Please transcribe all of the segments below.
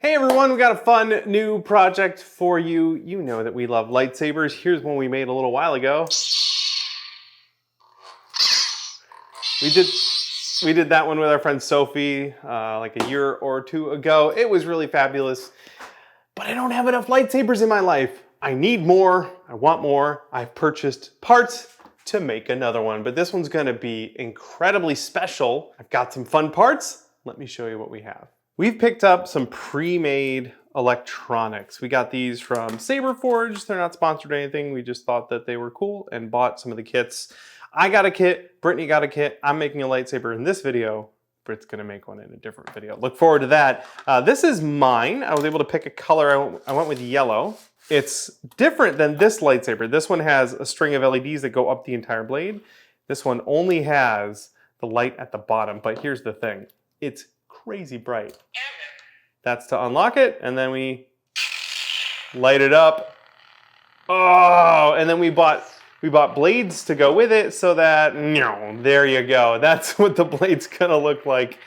Hey everyone, we got a fun new project for you. You know that we love lightsabers. Here's one we made a little while ago. We did that one with our friend Sophie like a year or two ago. It was really fabulous, but I don't have enough lightsabers in my life. I need more, I want more. I've purchased parts to make another one, but this one's gonna be incredibly special. I've got some fun parts. Let me show you what we have. We've picked up some pre-made electronics. We got these from SaberForge. They're not sponsored or anything. We just thought that they were cool and bought some of the kits. I got a kit, Brittany got a kit. I'm making a lightsaber in this video. Britt's gonna make one in a different video. Look forward to that. This is mine. I was able to pick a color. I went with yellow. It's different than this lightsaber. This one has a string of LEDs that go up the entire blade. This one only has the light at the bottom, but here's the thing. It's crazy bright. That's to unlock it, and then we light it up. Oh, and then we bought blades to go with it so that, there you go. That's what the blade's gonna look like.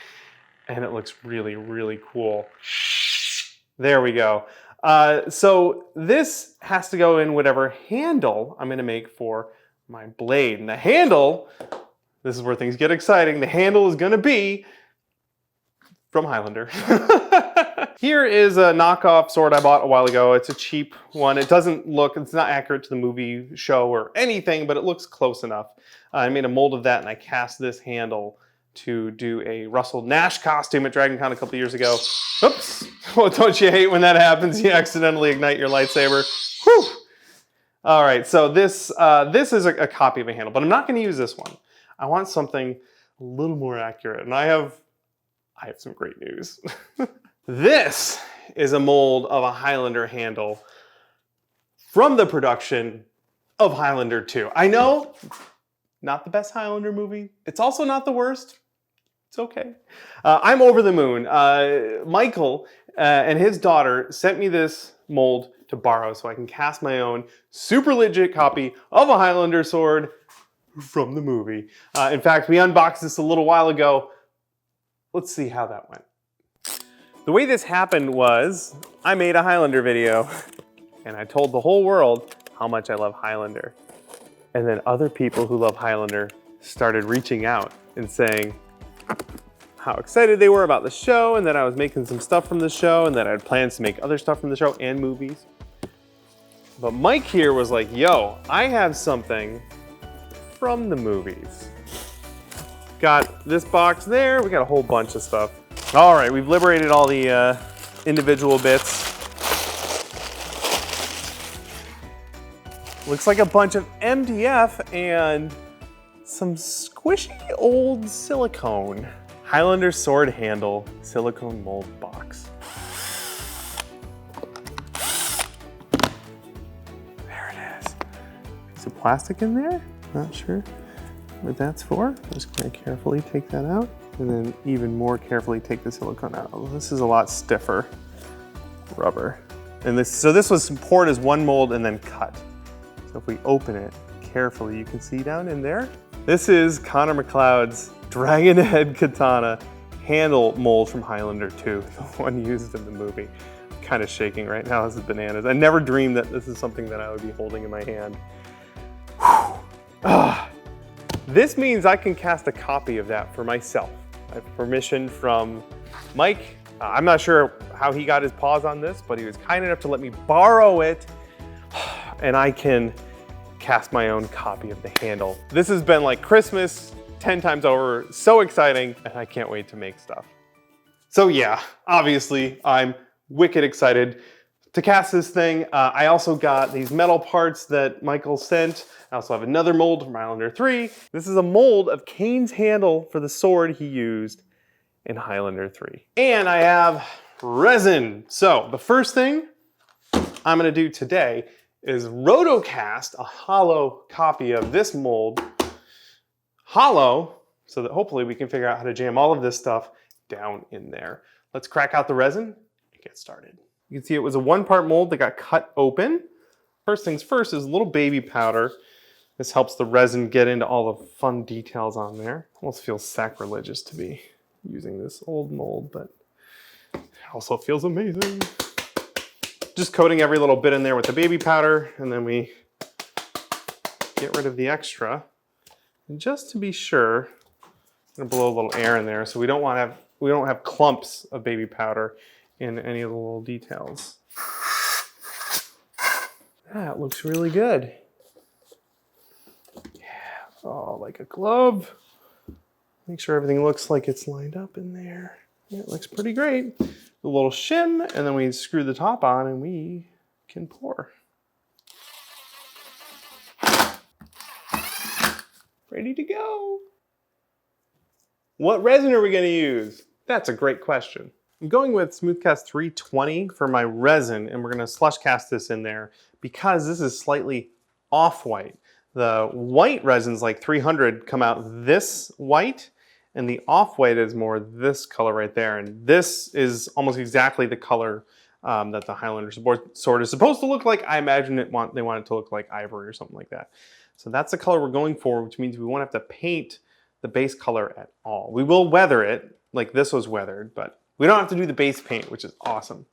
And it looks really, really cool. There we go. So this has to go in whatever handle I'm gonna make for my blade. And the handle, this is where things get exciting. The handle is gonna be from Highlander. Here is a knockoff sword I bought a while ago. It's a cheap one. It doesn't look, it's not accurate to the movie show or anything, but it looks close enough. I made a mold of that and I cast this handle to do a Russell Nash costume at DragonCon a couple years ago. Oops, well, don't you hate when that happens? You accidentally ignite your lightsaber. Whew. All right, so this is a copy of a handle, but I'm not gonna use this one. I want something a little more accurate, and I have some great news. This is a mold of a Highlander handle from the production of Highlander 2. I know, not the best Highlander movie. It's also not the worst. It's okay. I'm over the moon. Michael and his daughter sent me this mold to borrow so I can cast my own super legit copy of a Highlander sword from the movie. In fact, we unboxed this a little while ago. Let's see how that went. The way this happened was, I made a Highlander video, and I told the whole world how much I love Highlander. And then other people who love Highlander started reaching out and saying how excited they were about the show, and that I was making some stuff from the show, and that I had plans to make other stuff from the show and movies. But Mike here was like, yo, I have something from the movies. Got this box there. We got a whole bunch of stuff. All right, we've liberated all the individual bits. Looks like a bunch of MDF and some squishy old silicone. Highlander Sword Handle silicone mold box. There it is. Some plastic in there? Not sure what that's for. I'm just going to carefully take that out, and then even more carefully take the silicone out. Oh, this is a lot stiffer rubber. And so this was poured as one mold and then cut. So if we open it carefully, you can see down in there. This is Connor Mccloud's Dragon Head Katana handle mold from Highlander 2, the one used in the movie. I'm kind of shaking right now as bananas. I never dreamed that this is something that I would be holding in my hand. This means I can cast a copy of that for myself. I have permission from Mike. I'm not sure how he got his paws on this, but he was kind enough to let me borrow it, and I can cast my own copy of the handle. This has been like Christmas 10 times over, so exciting, and I can't wait to make stuff. So yeah, obviously I'm wicked excited to cast this thing. I also got these metal parts that Michael sent. I also have another mold from Highlander 3. This is a mold of Kane's handle for the sword he used in Highlander 3. And I have resin. So the first thing I'm gonna do today is rotocast a hollow copy of this mold, hollow, so that hopefully we can figure out how to jam all of this stuff down in there. Let's crack out the resin and get started. You can see it was a one-part mold that got cut open. First things first is a little baby powder. This helps the resin get into all the fun details on there. Almost feels sacrilegious to be using this old mold, but Also feels amazing. Just coating every little bit in there with the baby powder, and then we get rid of the extra. And just to be sure, I'm gonna blow a little air in there, so we don't have clumps of baby powder in any of the little details. That looks really good. Yeah, oh, like a glove. Make sure everything looks like it's lined up in there. Yeah, it looks pretty great. A little shim, and then we screw the top on and we can pour. Ready to go. What resin are we going to use? That's a great question. I'm going with Smoothcast 320 for my resin, and we're going to slush cast this in there because this is slightly off-white. The white resins like 300 come out this white, and the off-white is more this color right there. And this is almost exactly the color that the Highlander Sword is supposed to look like. I imagine they want it to look like ivory or something like that. So that's the color we're going for, which means we won't have to paint the base color at all. We will weather it, like this was weathered, but we don't have to do the base paint, which is awesome.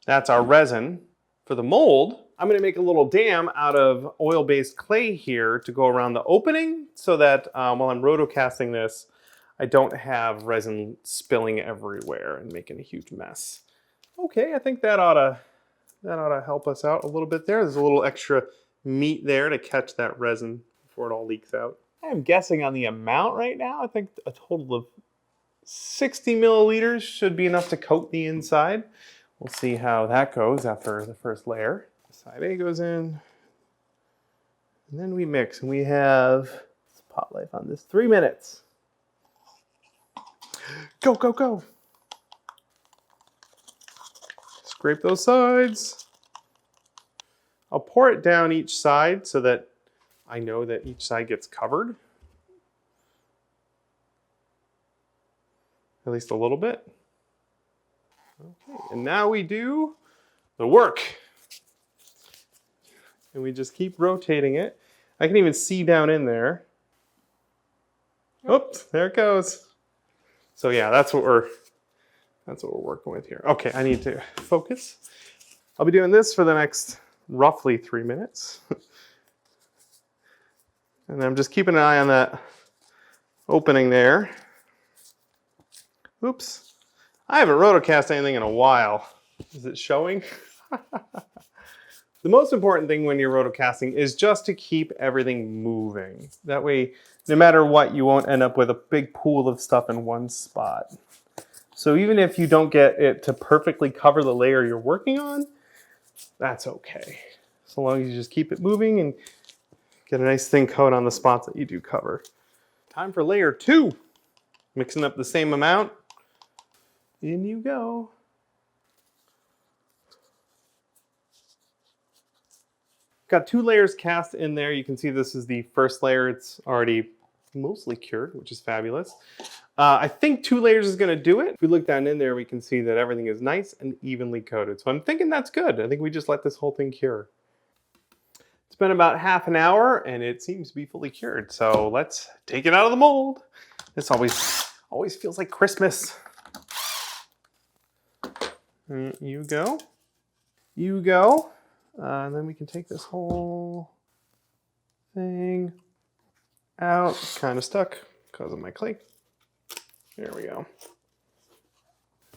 That's our resin. For the mold, I'm gonna make a little dam out of oil-based clay here to go around the opening so that while I'm rotocasting this, I don't have resin spilling everywhere and making a huge mess. Okay, I think that ought to help us out a little bit there. There's a little extra meat there to catch that resin before it all leaks out. I'm guessing on the amount right now. I think a total of 60 milliliters should be enough to coat the inside. We'll see how that goes after the first layer. Side A goes in, and then we mix, and we have pot life on this 3 minutes. Go, go, go. Scrape those sides. I'll pour it down each side so that I know that each side gets covered. At least a little bit. Okay, and now we do the work. And we just keep rotating it. I can even see down in there. Oops, there it goes. So yeah, that's what we're working with here. Okay, I need to focus. I'll be doing this for the next roughly 3 minutes. And I'm just keeping an eye on that opening there. Oops. I haven't rotocast anything in a while. Is it showing? The most important thing when you're rotocasting is just to keep everything moving. That way, no matter what, you won't end up with a big pool of stuff in one spot. So even if you don't get it to perfectly cover the layer you're working on, that's okay. So long as you just keep it moving and get a nice thin coat on the spots that you do cover. Time for layer 2. Mixing up the same amount. In you go. Got 2 layers cast in there. You can see this is the first layer. It's already mostly cured, which is fabulous. I think 2 layers is going to do it. If we look down in there, we can see that everything is nice and evenly coated. So I'm thinking that's good. I think we just let this whole thing cure. It's been about half an hour and it seems to be fully cured. So let's take it out of the mold. This always feels like Christmas. You go. You go. And then we can take this whole thing out. Kind of stuck because of my clay. There we go.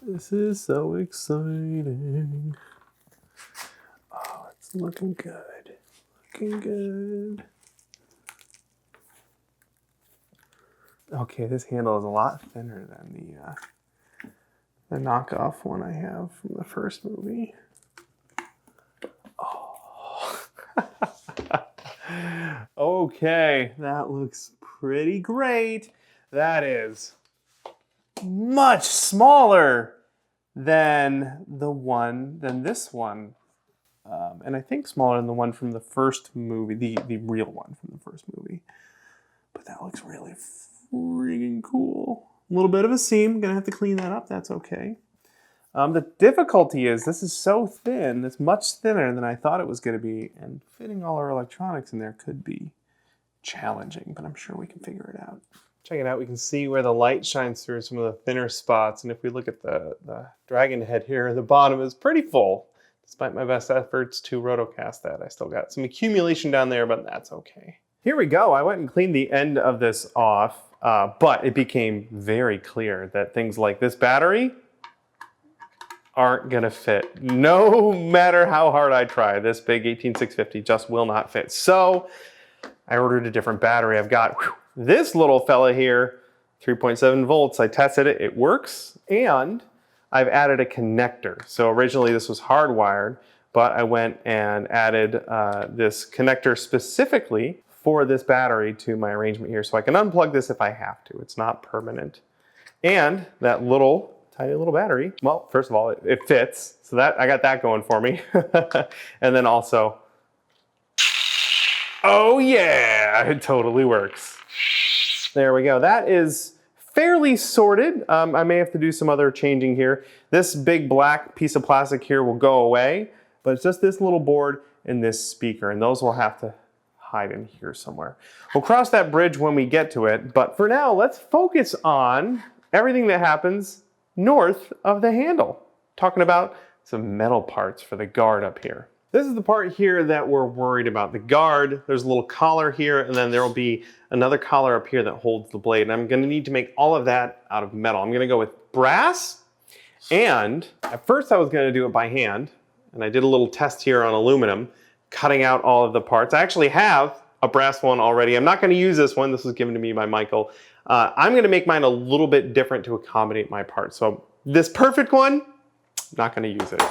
This is so exciting. Oh, it's looking good. Looking good. Okay, this handle is a lot thinner than the knockoff one I have from the first movie. Oh. Okay, that looks pretty great. That is much smaller than this one. And I think smaller than the one from the first movie, the real one from the first movie. But that looks really freaking cool. A little bit of a seam, gonna have to clean that up, that's okay. The difficulty is this is so thin, it's much thinner than I thought it was gonna be, and fitting all our electronics in there could be challenging, but I'm sure we can figure it out. Check it out, we can see where the light shines through some of the thinner spots. And if we look at the dragon head here, the bottom is pretty full. Despite my best efforts to rotocast that, I still got some accumulation down there, but that's okay. Here we go. I went and cleaned the end of this off, but it became very clear that things like this battery aren't gonna fit. No matter how hard I try, this big 18650 just will not fit. So I ordered a different battery. I've got this little fella here, 3.7 volts. I tested it, it works. And I've added a connector. So originally this was hardwired, but I went and added this connector specifically for this battery to my arrangement here. So I can unplug this if I have to. It's not permanent. And that little, tiny little battery, well, first of all, it fits. So that I got that going for me. And then also, oh yeah, it totally works. There we go. That is fairly sorted. I may have to do some other changing here. This big black piece of plastic here will go away, but it's just this little board and this speaker, and those will have to hide in here somewhere. We'll cross that bridge when we get to it, but for now, let's focus on everything that happens north of the handle. Talking about some metal parts for the guard up here. This is the part here that we're worried about. The guard, there's a little collar here, and then there will be another collar up here that holds the blade. And I'm gonna need to make all of that out of metal. I'm gonna go with brass, and at first I was gonna do it by hand, and I did a little test here on aluminum, cutting out all of the parts. I actually have a brass one already. I'm not gonna use this one. This was given to me by Michael. I'm gonna make mine a little bit different to accommodate my parts. So this perfect one, not gonna use it.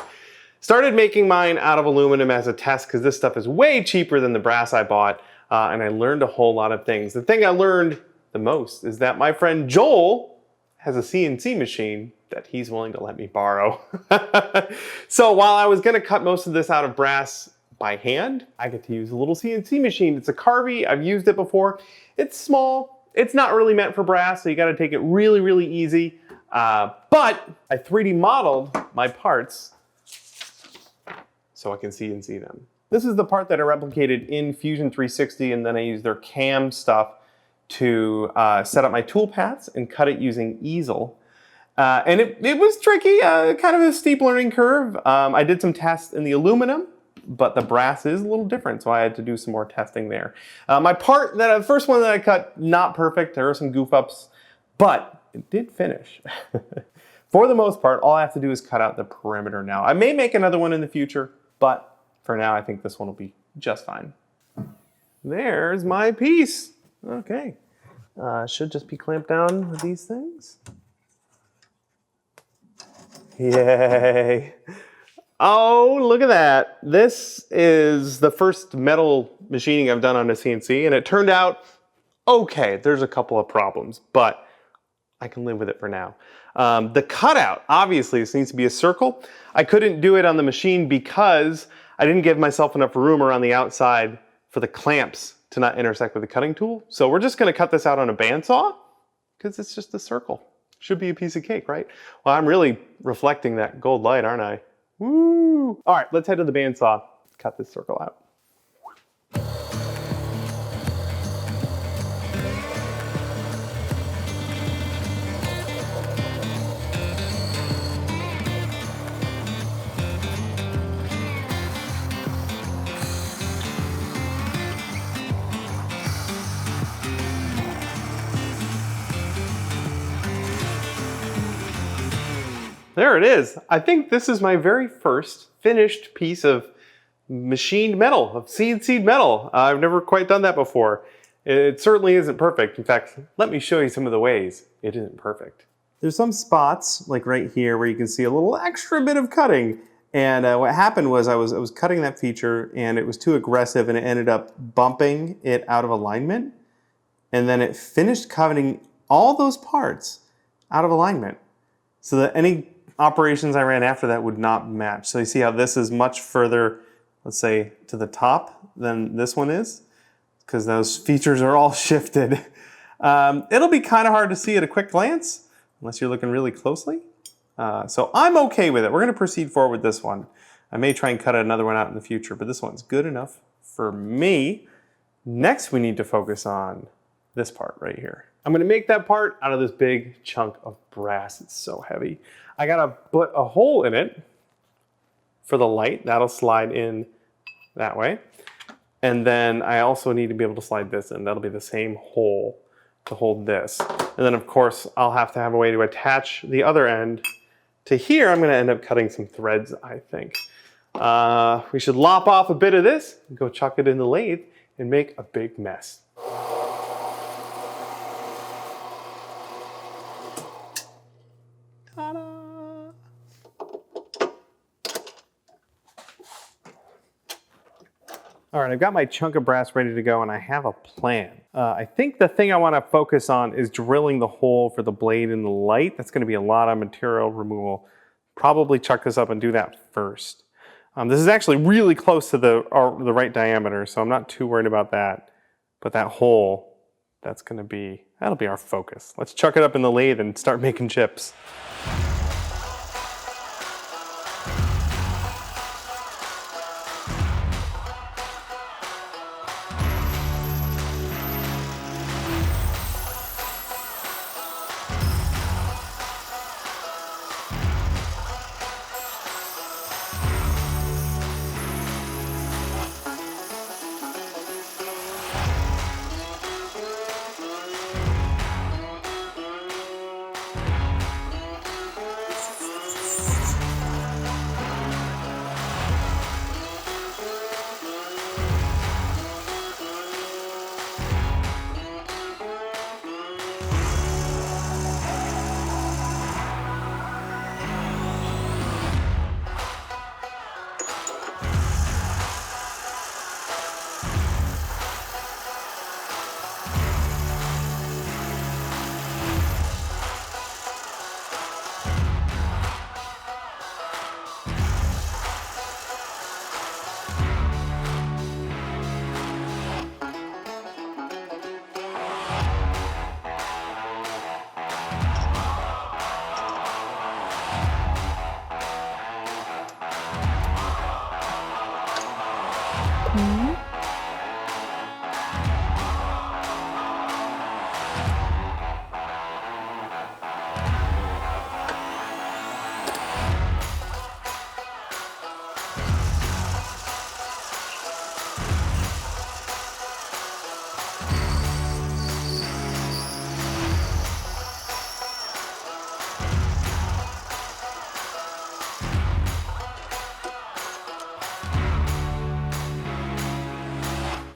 Started making mine out of aluminum as a test because this stuff is way cheaper than the brass I bought, and I learned a whole lot of things. The thing I learned the most is that my friend Joel has a CNC machine that he's willing to let me borrow. So while I was gonna cut most of this out of brass by hand, I get to use a little CNC machine. It's a Carvey, I've used it before. It's small, it's not really meant for brass, so you gotta take it really, really easy. But I 3D modeled my parts so I can CNC them. This is the part that I replicated in Fusion 360, and then I used their CAM stuff to set up my tool paths and cut it using easel. And it was tricky, kind of a steep learning curve. I did some tests in the aluminum, but the brass is a little different, so I had to do some more testing there. My part, the first one that I cut, not perfect. There were some goof ups, but it did finish. For the most part, all I have to do is cut out the perimeter now. I may make another one in the future, but for now, I think this one will be just fine. There's my piece. Okay. Should just be clamped down with these things. Yay. Oh, look at that. This is the first metal machining I've done on a CNC, and it turned out okay. There's a couple of problems, but I can live with it for now. The cutout, obviously this needs to be a circle. I couldn't do it on the machine because I didn't give myself enough room around the outside for the clamps to not intersect with the cutting tool. So we're just gonna cut this out on a bandsaw because it's just a circle. Should be a piece of cake, right? Well, I'm really reflecting that gold light, aren't I? Woo! All right, let's head to the bandsaw, cut this circle out. There it is. I think this is my very first finished piece of machined metal, of CNC'd metal. I've never quite done that before. It certainly isn't perfect. In fact, let me show you some of the ways it isn't perfect. There's some spots, like right here, where you can see a little extra bit of cutting. And what happened was I was cutting that feature and it was too aggressive and it ended up bumping it out of alignment. And then it finished cutting all those parts out of alignment so that any operations I ran after that would not match. So you see how this is much further, let's say, to the top than this one is, because those features are all shifted. It'll be kind of hard to see at a quick glance, unless you're looking really closely. So I'm okay with it. We're gonna proceed forward with this one. I may try and cut another one out in the future, but this one's good enough for me. Next, we need to focus on this part right here. I'm gonna make that part out of this big chunk of brass. It's so heavy. I gotta put a hole in it for the light. That'll slide in that way. And then I also need to be able to slide this in. That'll be the same hole to hold this. And then of course, I'll have to have a way to attach the other end to here. I'm gonna end up cutting some threads, I think. We should lop off a bit of this, go chuck it in the lathe, and make a big mess. Ta-da! All right, I've got my chunk of brass ready to go and I have a plan. I think the thing I want to focus on is drilling the hole for the blade in the light. That's going to be a lot of material removal. Probably chuck this up and do that first. This is actually really close to the right diameter, so I'm not too worried about that. But that hole, that'll be our focus. Let's chuck it up in the lathe and start making chips.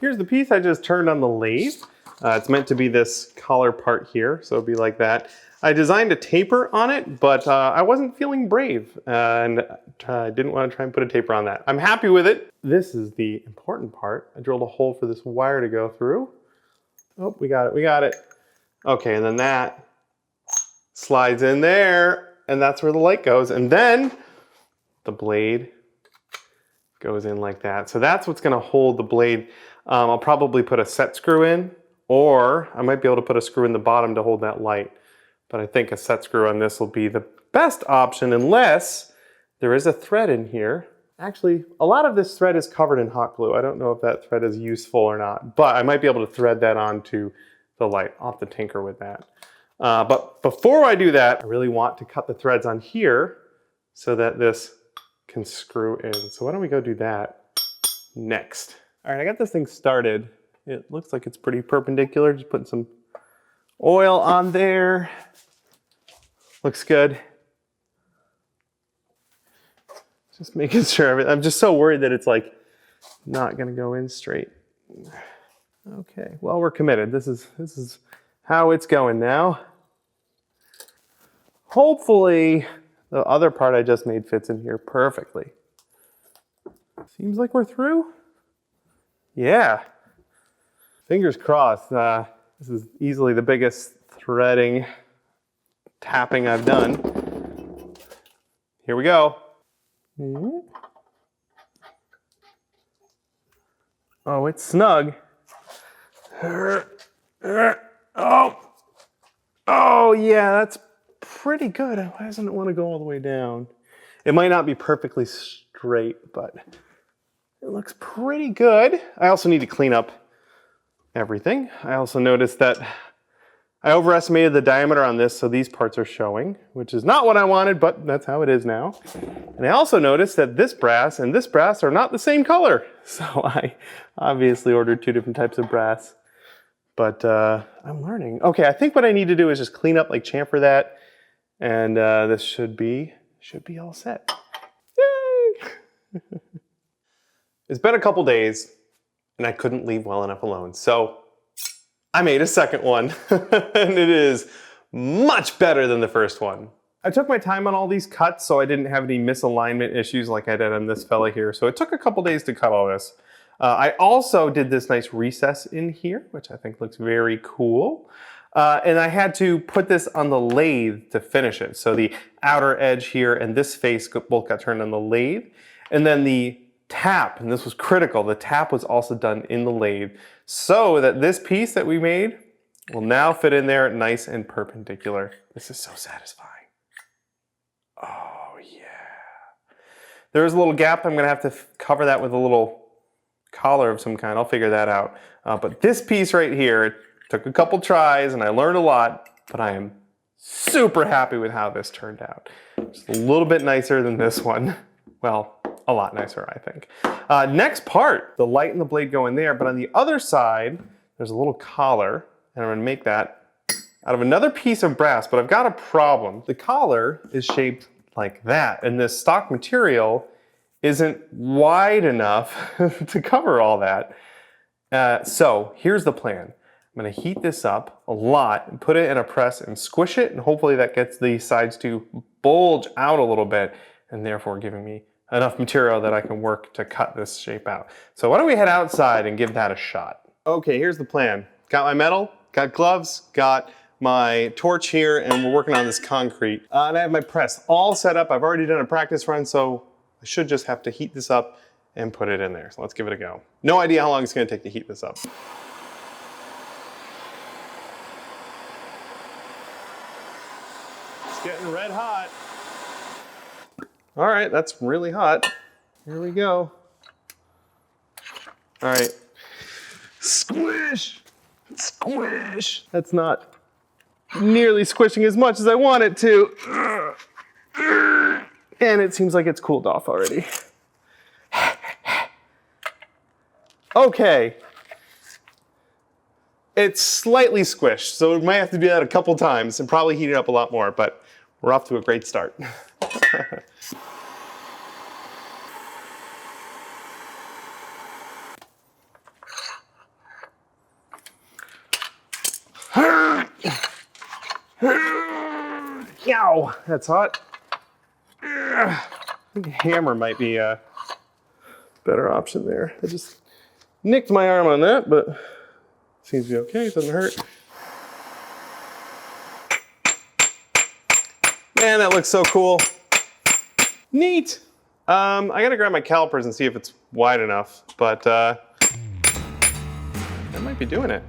Here's the piece I just turned on the lathe. It's meant to be this collar part here, so it'll be like that. I designed a taper on it, but I wasn't feeling brave, and I didn't want to try and put a taper on that. I'm happy with it. This is the important part. I drilled a hole for this wire to go through. Oh, we got it. Okay, and then that slides in there, and that's where the light goes. And then the blade goes in like that. So that's what's gonna hold the blade. I'll probably put a set screw in, or I might be able to put a screw in the bottom to hold that light. But I think a set screw on this will be the best option unless there is a thread in here. Actually, a lot of this thread is covered in hot glue. I don't know if that thread is useful or not, but I might be able to thread that onto the light. I'll have to tinker with that. But before I do that, I really want to cut the threads on here so that this can screw in. So why don't we go do that next? All right, I got this thing started. It looks like it's pretty perpendicular. Just putting some oil on there. Looks good. Just making sure everything, I'm just so worried that it's like not gonna go in straight. Okay, well, we're committed. This is how it's going now. Hopefully the other part I just made fits in here perfectly. Seems like we're through. Yeah, fingers crossed. This is easily the biggest threading, tapping I've done. Here we go. Oh, it's snug. Oh yeah, that's pretty good. Why doesn't it want to go all the way down? It might not be perfectly straight, but it looks pretty good. I also need to clean up everything. I also noticed that I overestimated the diameter on this, so these parts are showing, which is not what I wanted, but that's how it is now. And I also noticed that this brass and this brass are not the same color. So I obviously ordered 2 different types of brass. But I'm learning. Okay, I think what I need to do is just clean up like chamfer that, and this should be all set. Yay! It's been a couple days, and I couldn't leave well enough alone. So I made a second one, and it is much better than the first one. I took my time on all these cuts, so I didn't have any misalignment issues like I did on this fella here. So it took a couple days to cut all this. I also did this nice recess in here, which I think looks very cool. And I had to put this on the lathe to finish it. So the outer edge here and this face both got turned on the lathe. And then the tap, and this was critical, the tap was also done in the lathe so that this piece that we made will now fit in there nice and perpendicular. This is so satisfying. Oh yeah. There's a little gap. I'm gonna have to cover that with a little collar of some kind. I'll figure that out. But this piece right here, it took a couple tries and I learned a lot, but I am super happy with how this turned out. Just a little bit nicer than this one. Well, a lot nicer, I think. Next part, the light and the blade go in there, but on the other side, there's a little collar, and I'm gonna make that out of another piece of brass, but I've got a problem. The collar is shaped like that, and this stock material isn't wide enough to cover all that. So here's the plan. I'm gonna heat this up a lot and put it in a press and squish it, and hopefully that gets the sides to bulge out a little bit, and therefore giving me enough material that I can work to cut this shape out. So why don't we head outside and give that a shot? Okay, here's the plan. Got my metal, got gloves, got my torch here, and we're working on this concrete. And I have my press all set up. I've already done a practice run, so I should just have to heat this up and put it in there. So let's give it a go. No idea how long it's gonna take to heat this up. It's getting red hot. All right, that's really hot. Here we go. All right. Squish, squish. That's not nearly squishing as much as I want it to. And it seems like it's cooled off already. Okay. It's slightly squished, so we might have to do that a couple times and probably heat it up a lot more, but we're off to a great start. Yow, that's hot. I think a hammer might be a better option there. I just nicked my arm on that, but seems to be okay, it doesn't hurt. Man, that looks so cool. Neat. I gotta grab my calipers and see if it's wide enough, but that might be doing it.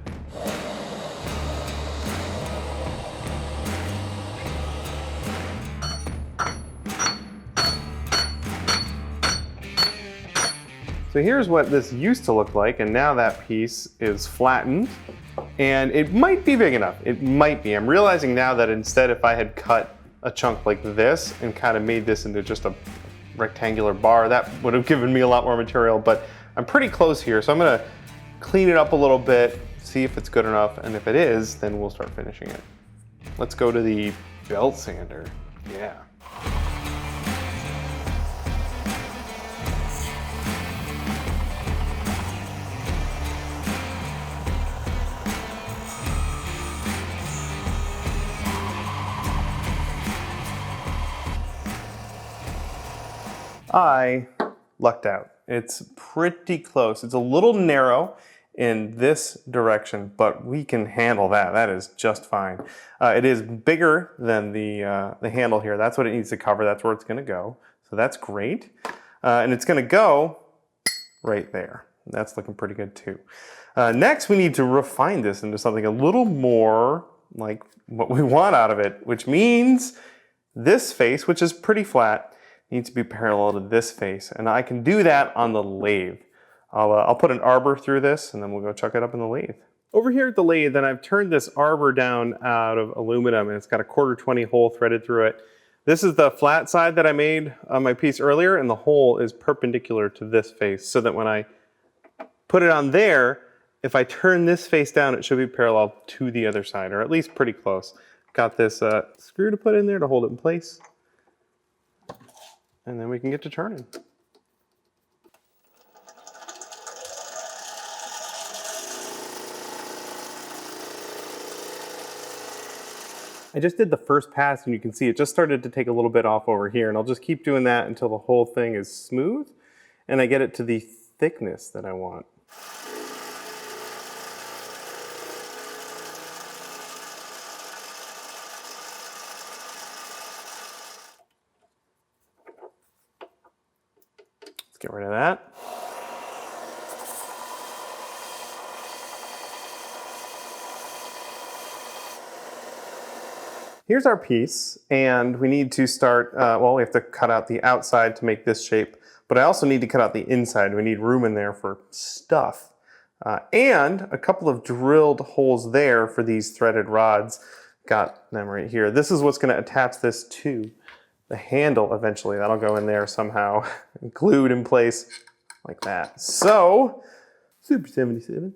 So here's what this used to look like, and now that piece is flattened, and it might be big enough. It might be. I'm realizing now that instead, if I had cut a chunk like this and kind of made this into just a rectangular bar, that would have given me a lot more material, but I'm pretty close here. So I'm gonna clean it up a little bit, see if it's good enough, and if it is, then we'll start finishing it. Let's go to the belt sander. Yeah. I lucked out. It's pretty close. It's a little narrow in this direction, but we can handle that. That is just fine. It is bigger than the handle here. That's what it needs to cover. That's where it's gonna go. So that's great. And it's gonna go right there. That's looking pretty good too. Next, we need to refine this into something a little more like what we want out of it, which means this face, which is pretty flat, needs to be parallel to this face, and I can do that on the lathe. I'll put an arbor through this, and then we'll go chuck it up in the lathe. Over here at the lathe, then I've turned this arbor down out of aluminum, and it's got a 1/4-20 hole threaded through it. This is the flat side that I made on my piece earlier, and the hole is perpendicular to this face, so that when I put it on there, if I turn this face down, it should be parallel to the other side, or at least pretty close. Got this screw to put in there to hold it in place. And then we can get to turning. I just did the first pass and you can see it just started to take a little bit off over here, and I'll just keep doing that until the whole thing is smooth and I get it to the thickness that I want. Let's get rid of that. Here's our piece, and we need to start, well, we have to cut out the outside to make this shape, but I also need to cut out the inside. We need room in there for stuff. And a couple of drilled holes there for these threaded rods. Got them right here. This is what's gonna attach this to the handle eventually. That'll go in there somehow, glued in place like that. So, Super 77.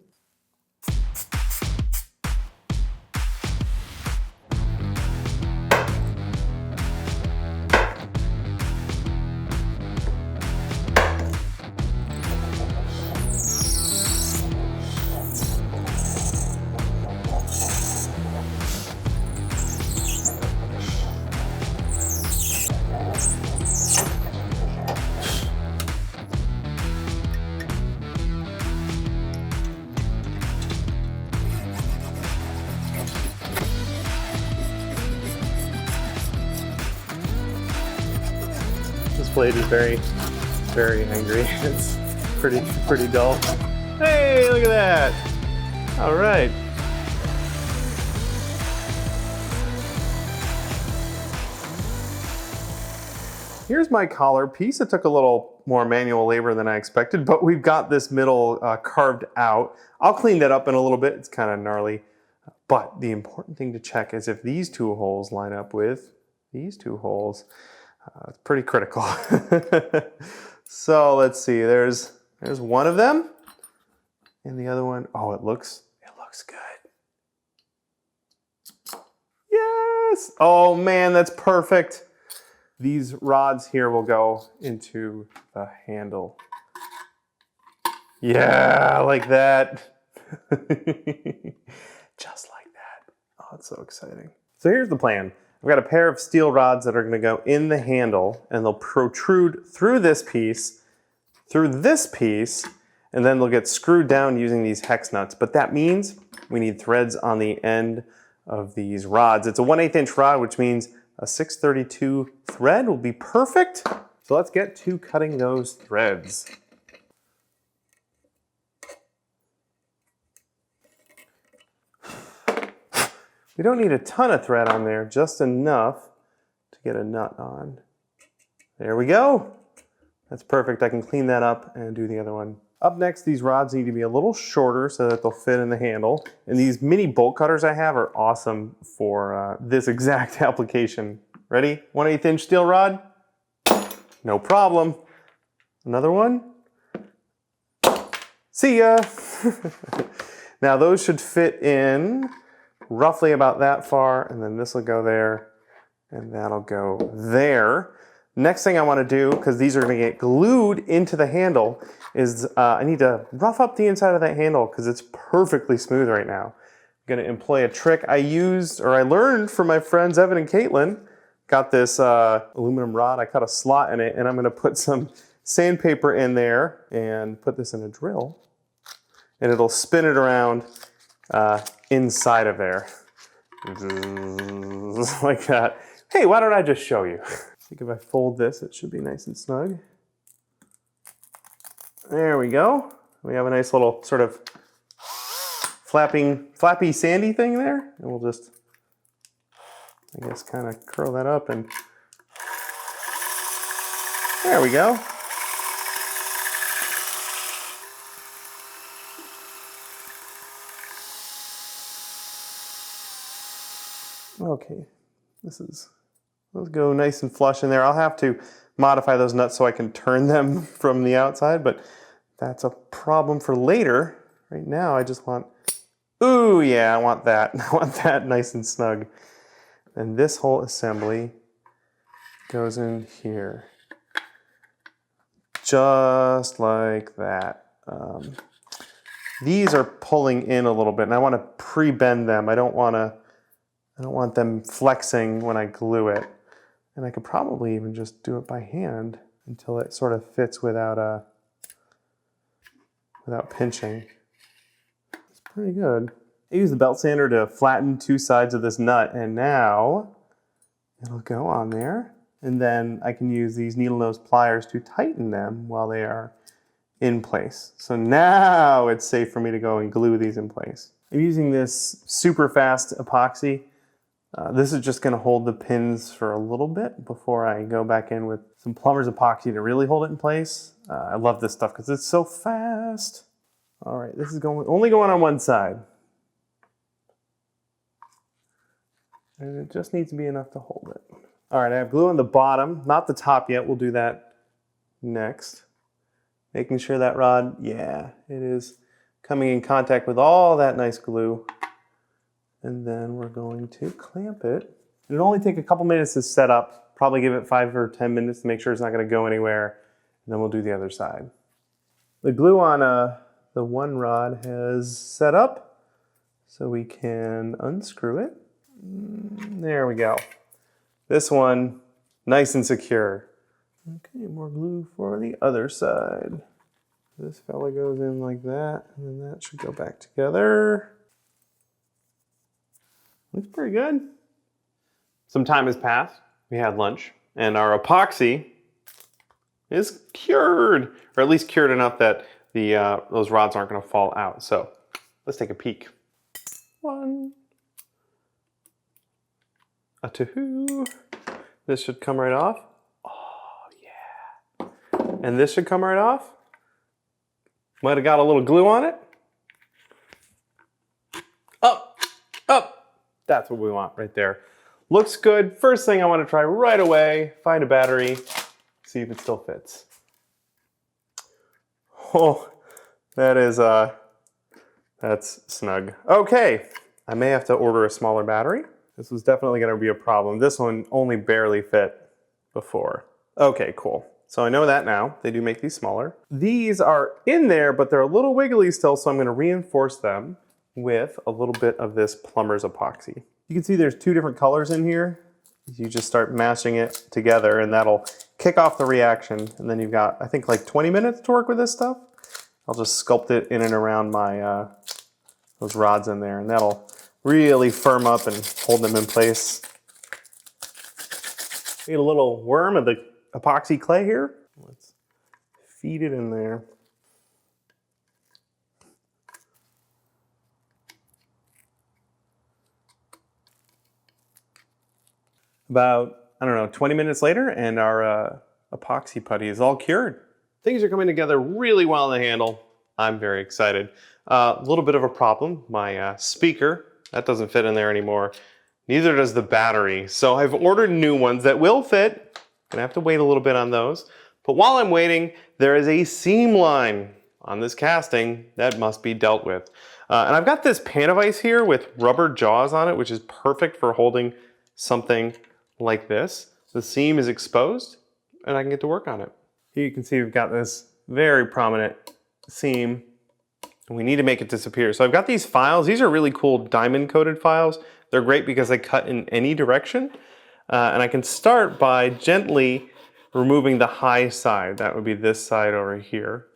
This blade is very, very angry. It's pretty dull. Hey, look at that. All right. Here's my collar piece. It took a little more manual labor than I expected, but we've got this middle carved out. I'll clean that up in a little bit. It's kind of gnarly. But the important thing to check is if these two holes line up with these two holes. It's pretty critical. So let's see, there's one of them, and the other one, oh, it looks good. Yes! Oh man, that's perfect. These rods here will go into the handle. Yeah, like that. Just like that. Oh, it's so exciting. So here's the plan. I've got a pair of steel rods that are going to go in the handle, and they'll protrude through this piece, and then they'll get screwed down using these hex nuts. But that means we need threads on the end of these rods. It's a 1/8 inch rod, which means a 632 thread will be perfect. So let's get to cutting those threads. We don't need a ton of thread on there, just enough to get a nut on. There we go. That's perfect. I can clean that up and do the other one. Up next, these rods need to be a little shorter so that they'll fit in the handle. And these mini bolt cutters I have are awesome for this exact application. Ready? 1/8 inch steel rod? No problem. Another one? See ya! Now those should fit in roughly about that far, and then this will go there, and that'll go there. Next thing I want to do, because these are going to get glued into the handle, is I need to rough up the inside of that handle because it's perfectly smooth right now. I'm going to employ a trick I learned from my friends Evan and Caitlin. Got this aluminum rod, I cut a slot in it, and I'm going to put some sandpaper in there and put this in a drill, and it'll spin it around inside of there. Like that. Hey, why don't I just show you? I think if I fold this, it should be nice and snug. There we go. We have a nice little sort of flappy sandy thing there. And we'll just, I guess, kind of curl that up, and there we go. Okay, let's go nice and flush in there. I'll have to modify those nuts so I can turn them from the outside, but that's a problem for later. Right now, I just want, ooh, yeah, I want that. I want that nice and snug. And this whole assembly goes in here. Just like that. These are pulling in a little bit, and I want to pre-bend them. I don't want them flexing when I glue it. And I could probably even just do it by hand until it sort of fits without pinching. It's pretty good. I use the belt sander to flatten 2 sides of this nut, and now it'll go on there. And then I can use these needle nose pliers to tighten them while they are in place. So now it's safe for me to go and glue these in place. I'm using this super fast epoxy. This is just going to hold the pins for a little bit before I go back in with some plumber's epoxy to really hold it in place. I love this stuff because it's so fast. All right, this is only going on one side. And it just needs to be enough to hold it. All right, I have glue on the bottom, not the top yet. We'll do that next. Making sure that rod, yeah, it is coming in contact with all that nice glue. And then we're going to clamp it. It'll only take a couple minutes to set up, probably give it 5 or 10 minutes to make sure it's not gonna go anywhere. And then we'll do the other side. The glue on the one rod has set up, so we can unscrew it. There we go. This one, nice and secure. Okay, more glue for the other side. This fella goes in like that, and then that should go back together. Looks pretty good. Some time has passed. We had lunch, and our epoxy is cured, or at least cured enough that those rods aren't going to fall out. So let's take a peek. 1, a 2. This should come right off. Oh yeah. And this should come right off. Might have got a little glue on it. Up, up. That's what we want right there. Looks good. First thing I want to try right away, find a battery, see if it still fits. Oh, that's snug. Okay, I may have to order a smaller battery. This was definitely going to be a problem. This one only barely fit before. Okay, cool. So I know that now. They do make these smaller. These are in there, but they're a little wiggly still, so I'm going to reinforce them with a little bit of this plumber's epoxy. You can see there's 2 different colors in here. You just start mashing it together and that'll kick off the reaction. And then you've got, I think, like 20 minutes to work with this stuff. I'll just sculpt it in and around my those rods in there, and that'll really firm up and hold them in place. Need a little worm of the epoxy clay here. Let's feed it in there. About, I don't know, 20 minutes later, and our epoxy putty is all cured. Things are coming together really well in the handle. I'm very excited. A little bit of a problem. My speaker, that doesn't fit in there anymore. Neither does the battery. So I've ordered new ones that will fit. Gonna have to wait a little bit on those. But while I'm waiting, there is a seam line on this casting that must be dealt with. And I've got this pan of ice here with rubber jaws on it, which is perfect for holding something like this. The seam is exposed and I can get to work on it. Here you can see we've got this very prominent seam and we need to make it disappear. So I've got these files. These are really cool diamond coated files. They're great because they cut in any direction. And I can start by gently removing the high side. That would be this side over here.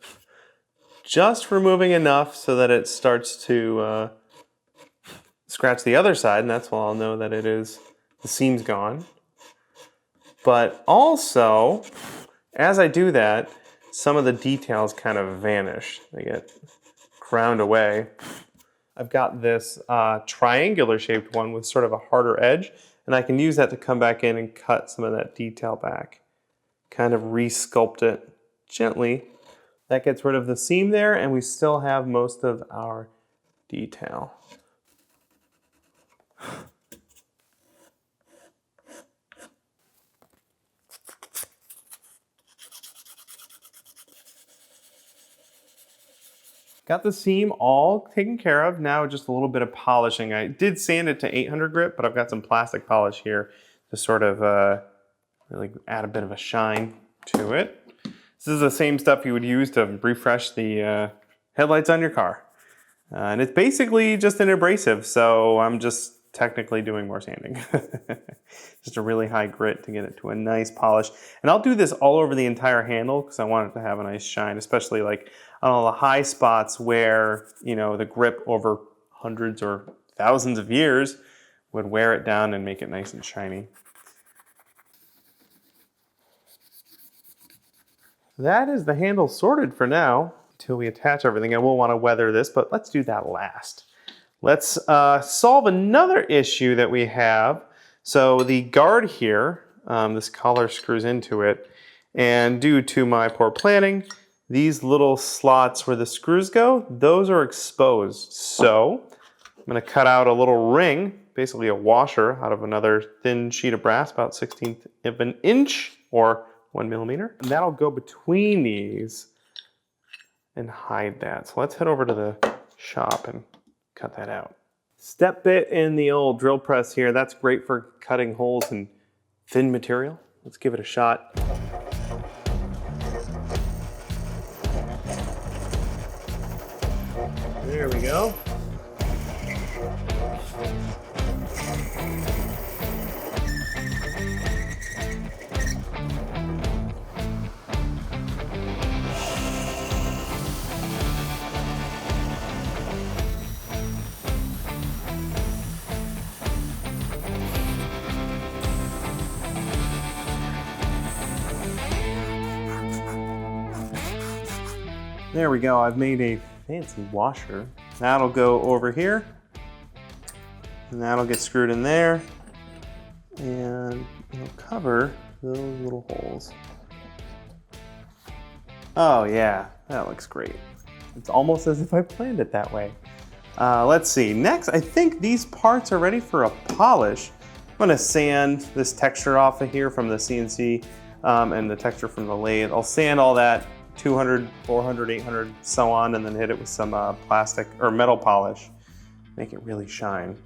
Just removing enough so that it starts to scratch the other side, and that's when I'll know that it is, the seam's gone. But also, as I do that, some of the details kind of vanish. They get ground away. I've got this triangular shaped one with sort of a harder edge, and I can use that to come back in and cut some of that detail back. Kind of re-sculpt it gently. That gets rid of the seam there, and we still have most of our detail. Got the seam all taken care of. Now just a little bit of polishing. I did sand it to 800 grit, but I've got some plastic polish here to sort of really add a bit of a shine to it. This is the same stuff you would use to refresh the headlights on your car. And it's basically just an abrasive, so I'm just technically doing more sanding. Just a really high grit to get it to a nice polish. And I'll do this all over the entire handle because I want it to have a nice shine, especially like on all the high spots where, you know, the grip over hundreds or thousands of years would wear it down and make it nice and shiny. That is the handle sorted for now until we attach everything. I will want to weather this, but let's do that last. Let's solve another issue that we have. So the guard here, this collar screws into it, and due to my poor planning, these little slots where the screws go, those are exposed. So I'm going to cut out a little ring, basically a washer, out of another thin sheet of brass, about 1/16 of an inch or 1 millimeter. And that'll go between these and hide that. So let's head over to the shop and cut that out. Step bit in the old drill press here. That's great for cutting holes in thin material. Let's give it a shot. There we go. There we go, I've made a fancy washer. That'll go over here, and that'll get screwed in there, and it'll cover those little holes. Oh yeah, that looks great. It's almost as if I planned it that way. Let's see, next I think these parts are ready for a polish. I'm gonna sand this texture off of here from the CNC and the texture from the lathe. I'll sand all that 200, 400, 800, so on, and then hit it with some plastic or metal polish. Make it really shine.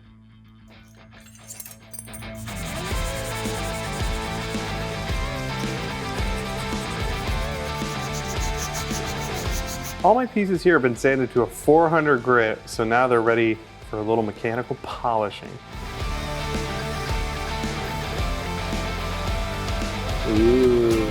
All my pieces here have been sanded to a 400 grit, so now they're ready for a little mechanical polishing. Ooh.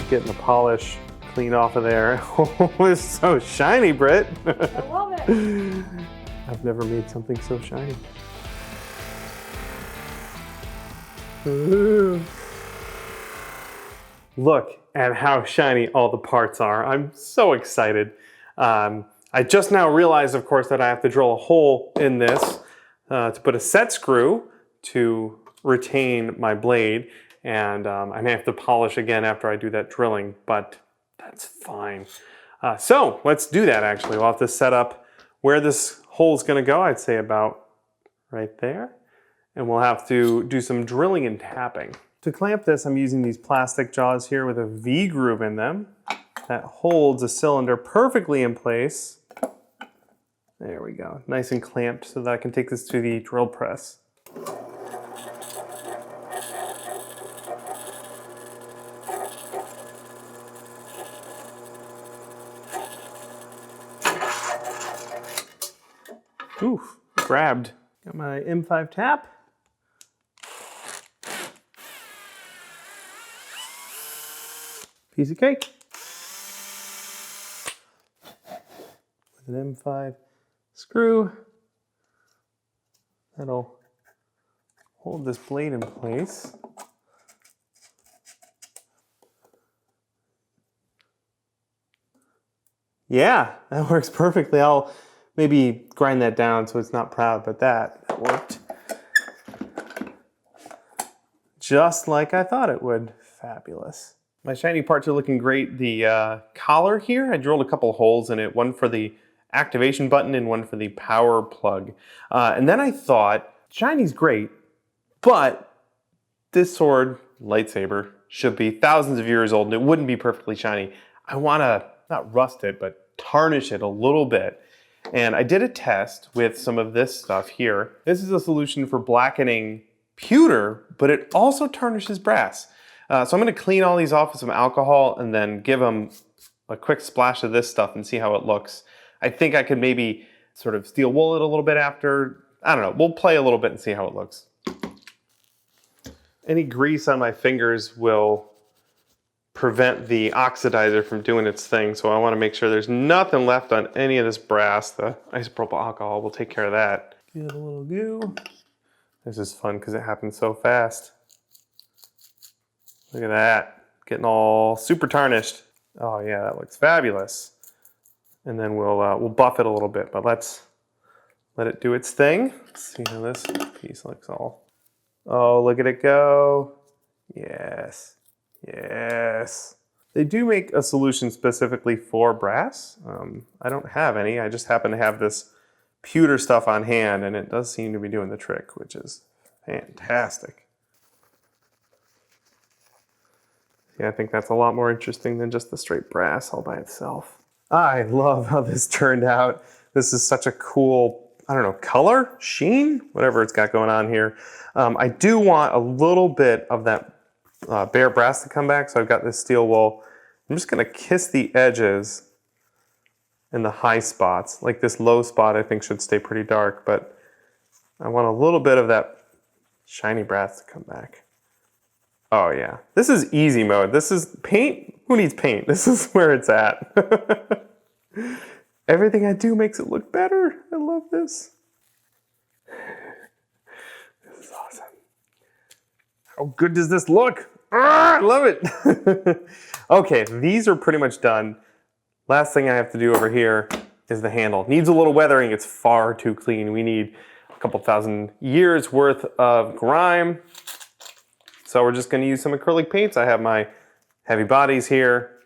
Getting the polish clean off of there. Oh, it's so shiny, Britt. I love it. I've never made something so shiny. Ooh. Look at how shiny all the parts are. I'm so excited. I just now realized, of course, that I have to drill a hole in this to put a set screw to retain my blade. And I may have to polish again after I do that drilling, but that's fine. So let's do that actually. We'll have to set up where this hole is gonna go. I'd say about right there. And we'll have to do some drilling and tapping. To clamp this, I'm using these plastic jaws here with a V groove in them that holds a cylinder perfectly in place. There we go, nice and clamped so that I can take this to the drill press. Oof, grabbed. Got my M5 tap. Piece of cake. With an M5 screw. That'll hold this blade in place. Yeah, that works perfectly. I'll maybe grind that down so it's not proud, but that worked just like I thought it would. Fabulous. My shiny parts are looking great. The collar here, I drilled a couple holes in it, one for the activation button and one for the power plug. And then I thought, shiny's great, but this sword, lightsaber, should be thousands of years old and it wouldn't be perfectly shiny. I want to not rust it, but tarnish it a little bit. And I did a test with some of this stuff here. This is a solution for blackening pewter, but it also tarnishes brass. So I'm going to clean all these off with some alcohol and then give them a quick splash of this stuff and see how it looks. I think I could maybe sort of steel wool it a little bit after. I don't know. We'll play a little bit and see how it looks. Any grease on my fingers will prevent the oxidizer from doing its thing, so I want to make sure there's nothing left on any of this brass. The isopropyl alcohol will take care of that. Get a little goo. This is fun because it happens so fast. Look at that, getting all super tarnished. Oh yeah, that looks fabulous. And then we'll buff it a little bit, but let's let it do its thing. Let's see how this piece looks all. Oh, look at it go. Yes. Yes. They do make a solution specifically for brass. I don't have any. I just happen to have this pewter stuff on hand, and it does seem to be doing the trick, which is fantastic. Yeah, I think that's a lot more interesting than just the straight brass all by itself. I love how this turned out. This is such a cool, I don't know, color, sheen, whatever it's got going on here. I do want a little bit of that bare brass to come back, so I've got this steel wool. I'm just going to kiss the edges and the high spots. Like this low spot I think should stay pretty dark, but I want a little bit of that shiny brass to come back. Oh yeah, this is easy mode. This is paint. Who needs paint? This is where it's at. Everything I do makes it look better. I love this. This is awesome. How good does this look? I love it. Okay, these are pretty much done. Last thing I have to do over here is the handle. Needs a little weathering. It's far too clean. We need a couple thousand years worth of grime. So we're just going to use some acrylic paints. I have my heavy bodies here,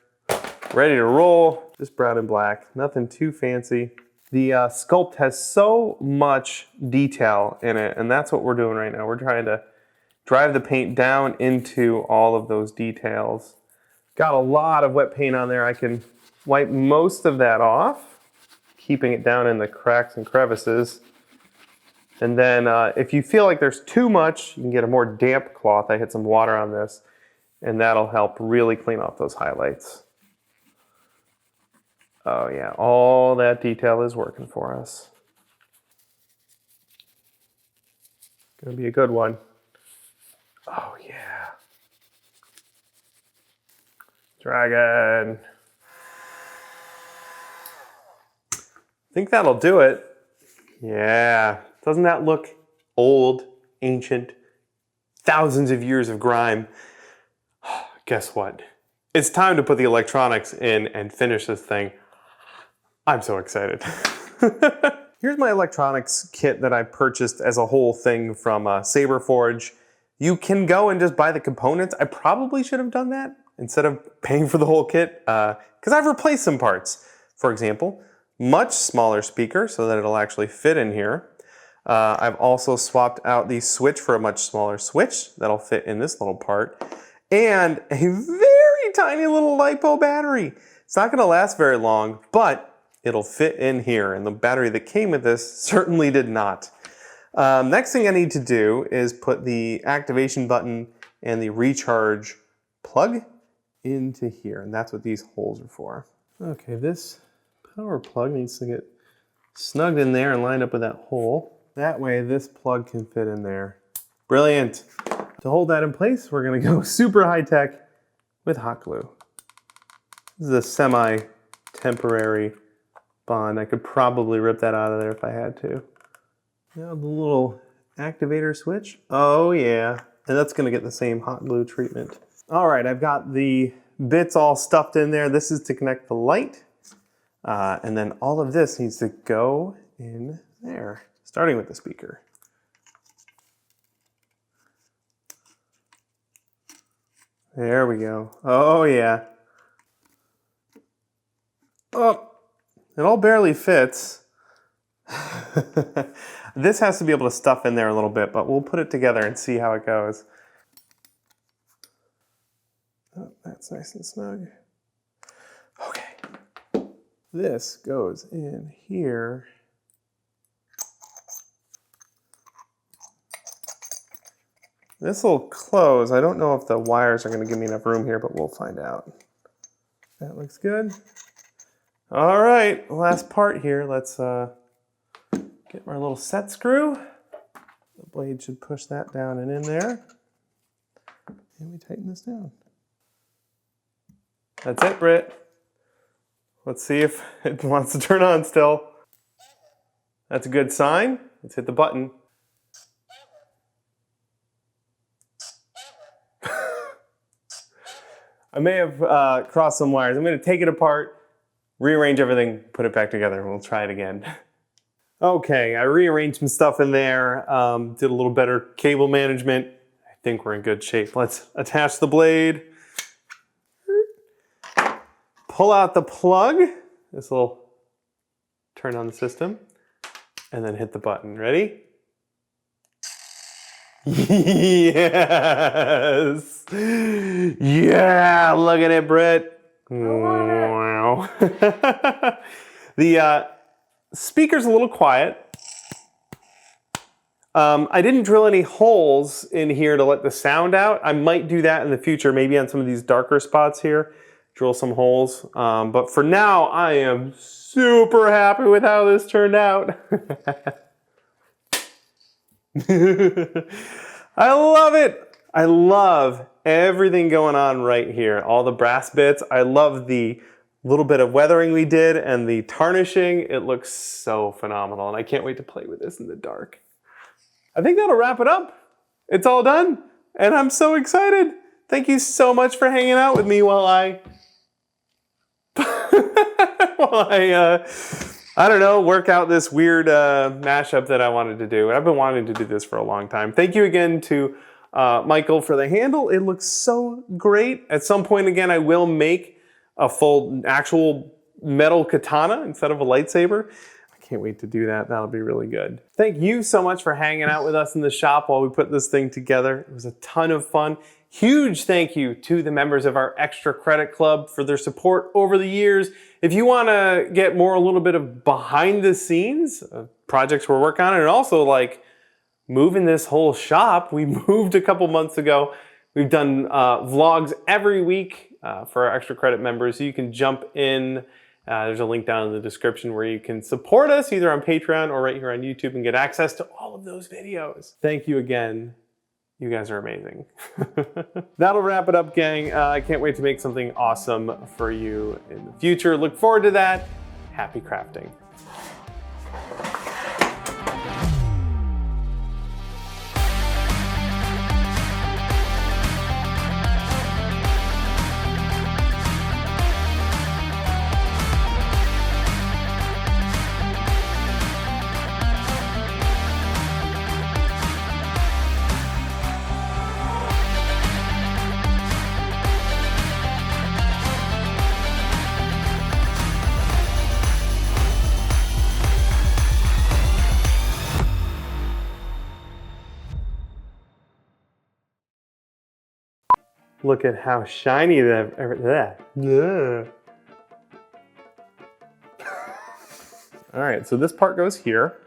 ready to roll. Just brown and black, nothing too fancy. The sculpt has so much detail in it, and that's what we're doing right now. We're trying to drive the paint down into all of those details. Got a lot of wet paint on there. I can wipe most of that off, keeping it down in the cracks and crevices. And then if you feel like there's too much, you can get a more damp cloth. I hit some water on this, and that'll help really clean off those highlights. Oh yeah, all that detail is working for us. Gonna be a good one. Oh yeah. Dragon. I think that'll do it. Yeah. Doesn't that look old, ancient, thousands of years of grime? Guess what? It's time to put the electronics in and finish this thing. I'm so excited. Here's my electronics kit that I purchased as a whole thing from SaberForge. You can go and just buy the components. I probably should have done that instead of paying for the whole kit because I've replaced some parts. For example, much smaller speaker so that it'll actually fit in here. I've also swapped out the switch for a much smaller switch that'll fit in this little part. And a very tiny little LiPo battery. It's not gonna last very long, but it'll fit in here. And the battery that came with this certainly did not. Next thing I need to do is put the activation button and the recharge plug into here. And that's what these holes are for. Okay, this power plug needs to get snugged in there and lined up with that hole. That way this plug can fit in there. Brilliant. To hold that in place, we're gonna go super high tech with hot glue. This is a semi-temporary bond. I could probably rip that out of there if I had to. Now the little activator switch. Oh yeah, and that's gonna get the same hot glue treatment. All right, I've got the bits all stuffed in there. This is to connect the light. And then all of this needs to go in there, starting with the speaker. There we go. Oh yeah. Oh, it all barely fits. This has to be able to stuff in there a little bit, but we'll put it together and see how it goes. that's nice and snug. Okay. This goes in here. This will close. I don't know if the wires are going to give me enough room here, but we'll find out. That looks good. All right, last part here. Let's get our little set screw. The blade should push that down and in there. And we tighten this down. That's it, Britt. Let's see if it wants to turn on still. That's a good sign. Let's hit the button. I may have crossed some wires. I'm going to take it apart, rearrange everything, put it back together, and we'll try it again. Okay, I rearranged some stuff in there, did a little better cable management. I think we're in good shape. Let's attach the blade. Pull out the plug. This will turn on the system. And then hit the button. Ready? Yes! Yeah! Look at it, Britt. Wow. The speaker's a little quiet. I didn't drill any holes in here to let the sound out. I might do that in the future, maybe on some of these darker spots here. Drill some holes. But for now, I am super happy with how this turned out. I love it. I love everything going on right here. All the brass bits. I love the little bit of weathering we did and the tarnishing. It looks so phenomenal. And I can't wait to play with this in the dark. I think that'll wrap it up. It's all done. And I'm so excited. Thank you so much for hanging out with me while I I don't know, work out this weird mashup that I wanted to do. I've been wanting to do this for a long time. Thank you again to Michael for the handle. It looks so great. At some point, again, I will make a full actual metal katana instead of a lightsaber. I can't wait to do that. That'll be really good. Thank you so much for hanging out with us in the shop while we put this thing together. It was a ton of fun. Huge thank you to the members of our Extra Credit Club for their support over the years. If you want to get more a little bit of behind the scenes of projects we're working on, and also like moving this whole shop, we moved a couple months ago. We've done vlogs every week for our Extra Credit members. So you can jump in. There's a link down in the description where you can support us either on Patreon or right here on YouTube and get access to all of those videos. Thank you again. You guys are amazing. That'll wrap it up, gang. I can't wait to make something awesome for you in the future. Look forward to that. Happy crafting. Look at how shiny that. Yeah. All right, so this part goes here.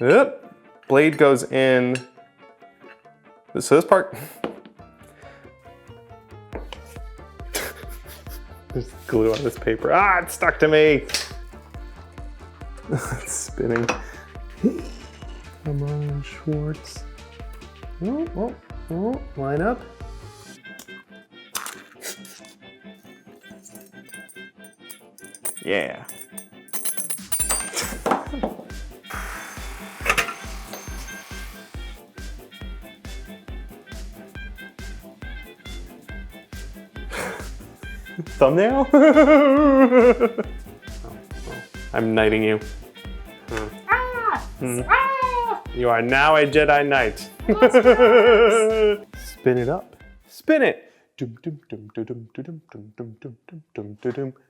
Yep. Blade goes in. So this part. There's glue on this paper. Ah, it's stuck to me. It's spinning. Come on, Schwartz. Oh, line up. Yeah. Thumbnail? Oh, I'm knighting you. You are now a Jedi Knight. Spin it up. Spin it.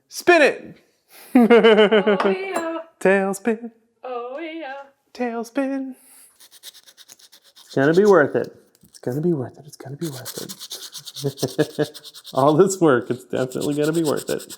Spin it. Oh yeah. Tailspin. Oh yeah. Tailspin. It's gonna be worth it. It's gonna be worth it. It's gonna be worth it. All this work, it's definitely going to be worth it.